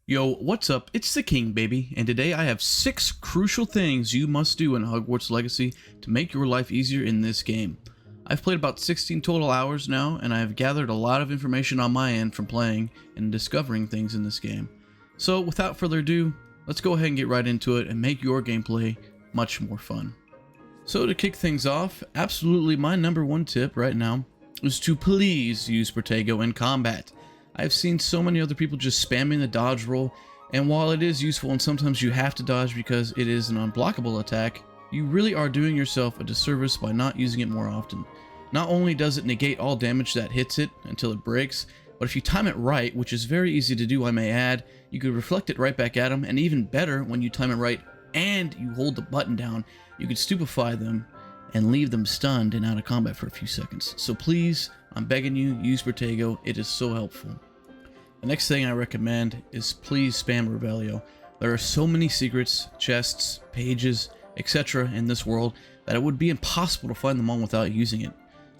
Yo, what's up? It's the King, baby, and today I have 6 crucial things you must do in Hogwarts Legacy to make your life easier in this game. I've played about 16 total hours now, and I have gathered a lot of information on my end from playing and discovering things in this game. So without further ado, let's go ahead and get right into it and make your gameplay much more fun. So to kick things off, absolutely my number one tip right now is to please use Protego in combat. I've seen so many other people just spamming the dodge roll, and while it is useful and sometimes you have to dodge because it is an unblockable attack, you really are doing yourself a disservice by not using it more often. Not only does it negate all damage that hits it until it breaks, but if you time it right, which is very easy to do I may add, you could reflect it right back at them, and even better, when you time it right and you hold the button down, you could stupefy them and leave them stunned and out of combat for a few seconds. So please, I'm begging you, use Protego, it is so helpful. The next thing I recommend is please spam Revelio. There are so many secrets, chests, pages, etc. in this world that it would be impossible to find them all without using it.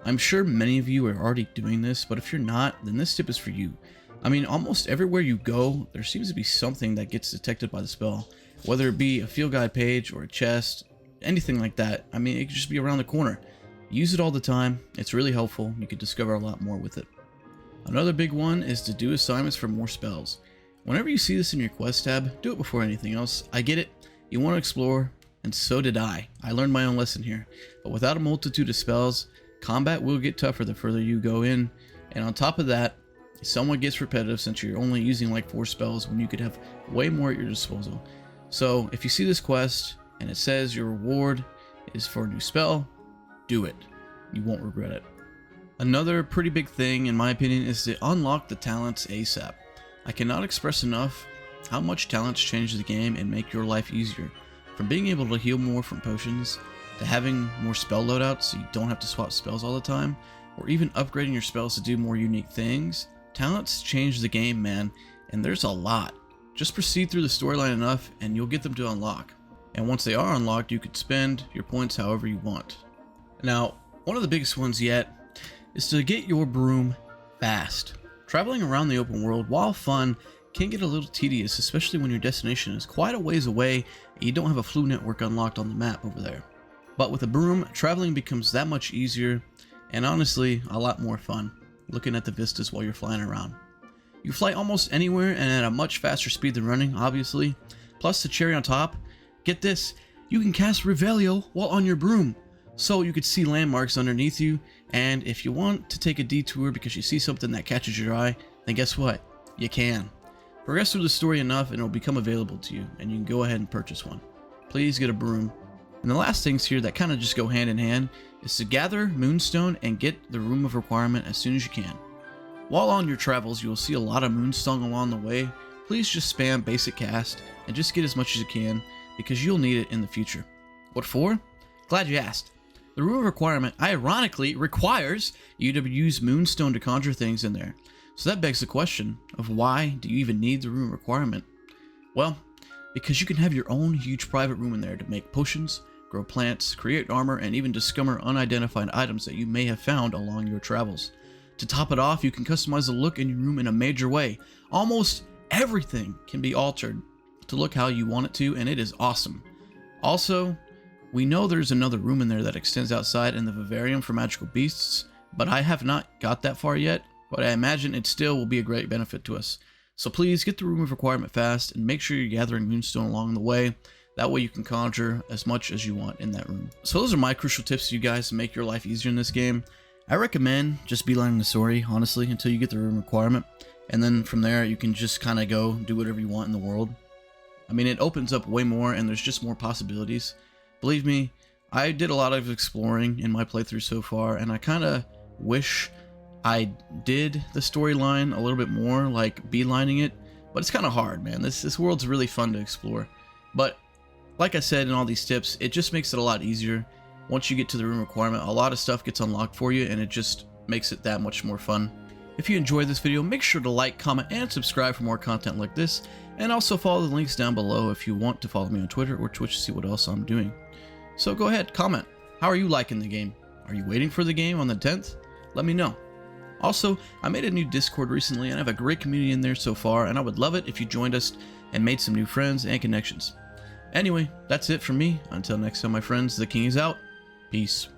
I'm sure many of you are already doing this, but if you're not, then this tip is for you. I mean, almost everywhere you go, there seems to be something that gets detected by the spell. Whether it be a field guide page or a chest, anything like that. I mean, it could just be around the corner. Use it all the time. It's really helpful. You could discover a lot more with it. Another big one is to do assignments for more spells. Whenever you see this in your quest tab, do it before anything else. I get it. You want to explore, and so did I. I learned my own lesson here. But without a multitude of spells, combat will get tougher the further you go in. And on top of that, it somewhat gets repetitive since you're only using like 4 spells when you could have way more at your disposal. So if you see this quest and it says your reward is for a new spell, do it. You won't regret it. Another pretty big thing, in my opinion, is to unlock the talents ASAP. I cannot express enough how much talents change the game and make your life easier. From being able to heal more from potions, to having more spell loadouts so you don't have to swap spells all the time, or even upgrading your spells to do more unique things, talents change the game, man, and there's a lot. Just proceed through the storyline enough and you'll get them to unlock. And once they are unlocked, you could spend your points however you want. Now, one of the biggest ones yet is to get your broom fast. Traveling around the open world, while fun, can get a little tedious, especially when your destination is quite a ways away and you don't have a flu network unlocked on the map over there. But with a broom, traveling becomes that much easier and honestly a lot more fun, looking at the vistas while you're flying around. You fly almost anywhere and at a much faster speed than running, obviously. Plus the cherry on top, get this, you can cast Revelio while on your broom. So you could see landmarks underneath you, and if you want to take a detour because you see something that catches your eye, then guess what? You can. Progress through the story enough and it will become available to you, and you can go ahead and purchase one. Please get a broom. And the last things here that kind of just go hand in hand is to gather Moonstone and get the Room of Requirement as soon as you can. While on your travels, you will see a lot of Moonstone along the way. Please just spam basic cast and just get as much as you can because you'll need it in the future. What for? Glad you asked. The Room of Requirement ironically requires you to use Moonstone to conjure things in there. So that begs the question of why do you even need the Room of Requirement? Well, because you can have your own huge private room in there to make potions, grow plants, create armor, and even discover unidentified items that you may have found along your travels. To top it off, you can customize the look in your room in a major way. Almost everything can be altered to look how you want it to, and it is awesome. Also, we know there's another room in there that extends outside in the vivarium for magical beasts, but I have not got that far yet, but I imagine it still will be a great benefit to us. So please get the Room of Requirement fast and make sure you're gathering Moonstone along the way. That way you can conjure as much as you want in that room. So those are my crucial tips to you guys to make your life easier in this game. I recommend just beelining the story, honestly, until you get the Room Requirement. And then from there, you can just kind of go do whatever you want in the world. I mean, it opens up way more and there's just more possibilities. Believe me, I did a lot of exploring in my playthrough so far, and I kind of wish I did the storyline a little bit more, like beelining it, but it's kind of hard, man. This world's really fun to explore. But like I said in all these tips, it just makes it a lot easier. Once you get to the Room Requirement, a lot of stuff gets unlocked for you, and it just makes it that much more fun. If you enjoyed this video, make sure to like, comment, and subscribe for more content like this, and also follow the links down below if you want to follow me on Twitter or Twitch to see what else I'm doing. So go ahead, comment. How are you liking the game? Are you waiting for the game on the 10th? Let me know. Also, I made a new Discord recently and I have a great community in there so far, and I would love it if you joined us and made some new friends and connections. Anyway, that's it from me. Until next time, my friends, the king is out. Peace.